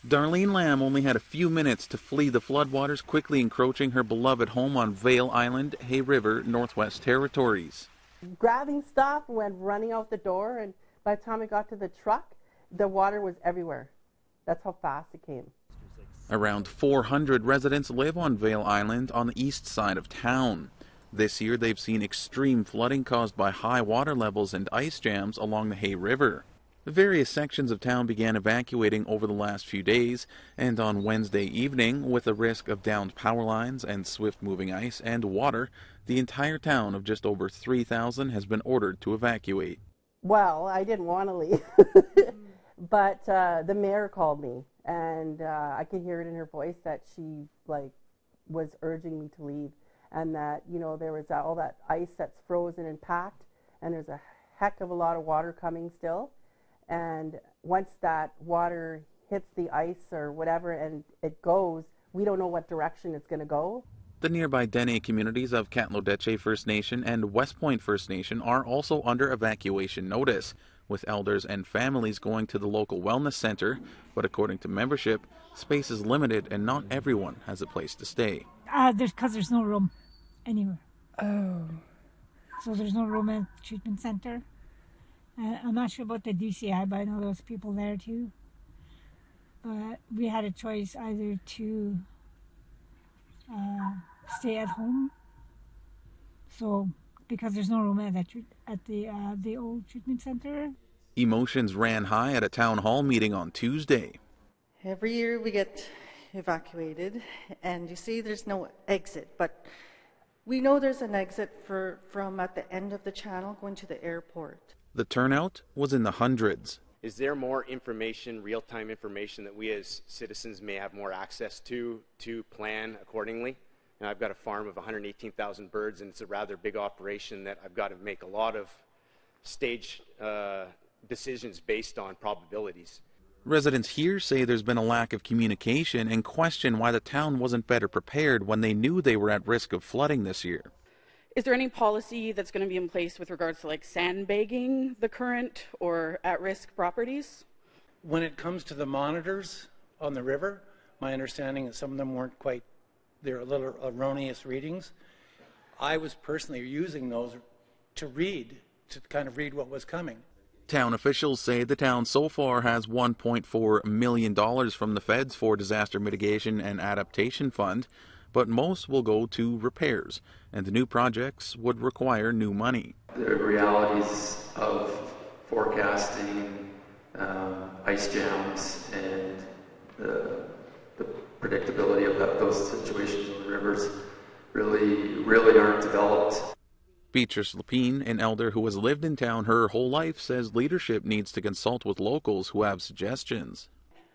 Darlene Lamb only had a few minutes to flee the floodwaters quickly encroaching her beloved home on Vail Island, Hay River, Northwest Territories. Grabbing stuff, went running out the door, and by the time I got to the truck, the water was everywhere. That's how fast it came. Around 400 residents live on Vail Island on the east side of town. This year they've seen extreme flooding caused by high water levels and ice jams along the Hay River. Various sections of town began evacuating over the last few days, and on Wednesday evening, with the risk of downed power lines and swift-moving ice and water, the entire town of just over 3,000 has been ordered to evacuate. Well, I didn't want to leave, but the mayor called me, and I could hear it in her voice that she was urging me to leave, and that there was all that ice that's frozen and packed, and there's a heck of a lot of water coming still. And once that water hits the ice or whatever and it goes, we don't know what direction it's going to go. The nearby Dene communities of N.W.T First Nation and West Point First Nation are also under evacuation notice, with elders and families going to the local wellness center. But according to membership, space is limited and not everyone has a place to stay. Because there's no room anywhere. Oh. So there's no room at the treatment center. I'm not sure about the DCI, but I know there's people there too. But we had a choice either to stay at home. So because there's no room at the old treatment center. Emotions ran high at a town hall meeting on Tuesday. Every year we get evacuated, and you see there's no exit, but we know there's an exit from at the end of the channel going to the airport. The turnout was in the hundreds. Is there more information, real-time information, that we as citizens may have more access to plan accordingly? Now, I've got a farm of 118,000 birds, and it's a rather big operation that I've got to make a lot of stage decisions based on probabilities. Residents here say there's been a lack of communication and question why the town wasn't better prepared when they knew they were at risk of flooding this year. Is there any policy that's going to be in place with regards to sandbagging the current or at-risk properties? When it comes to the monitors on the river, my understanding is some of them weren't quite, they're a little erroneous readings. I was personally using those to kind of read what was coming. Town officials say the town so far has $1.4 million from the feds for Disaster Mitigation and Adaptation Fund, but most will go to repairs, and the new projects would require new money. The realities of forecasting ice jams and the predictability of those situations in the rivers really aren't developed. Beatrice Lapine, an elder who has lived in town her whole life, says leadership needs to consult with locals who have suggestions.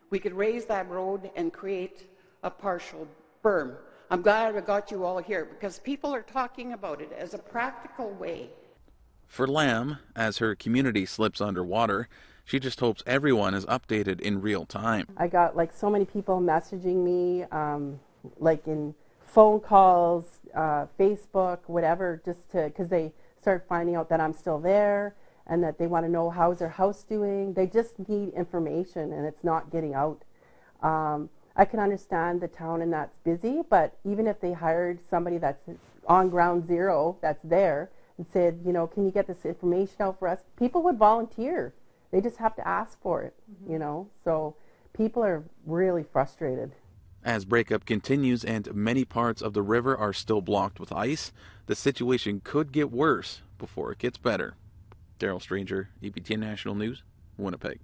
We could raise that road and create a partial berm. I'm glad I got you all here because people are talking about it as a practical way. For Lamb, as her community slips underwater, she just hopes everyone is updated in real time. I got so many people messaging me, in phone calls, Facebook, whatever, just because they start finding out that I'm still there and that they want to know how's their house doing. They just need information and it's not getting out. I can understand the town and that's busy, but even if they hired somebody that's on ground zero that's there and said, can you get this information out for us? People would volunteer. They just have to ask for it, So people are really frustrated. As breakup continues and many parts of the river are still blocked with ice, the situation could get worse before it gets better. Daryl Stranger, APTN National News, Winnipeg.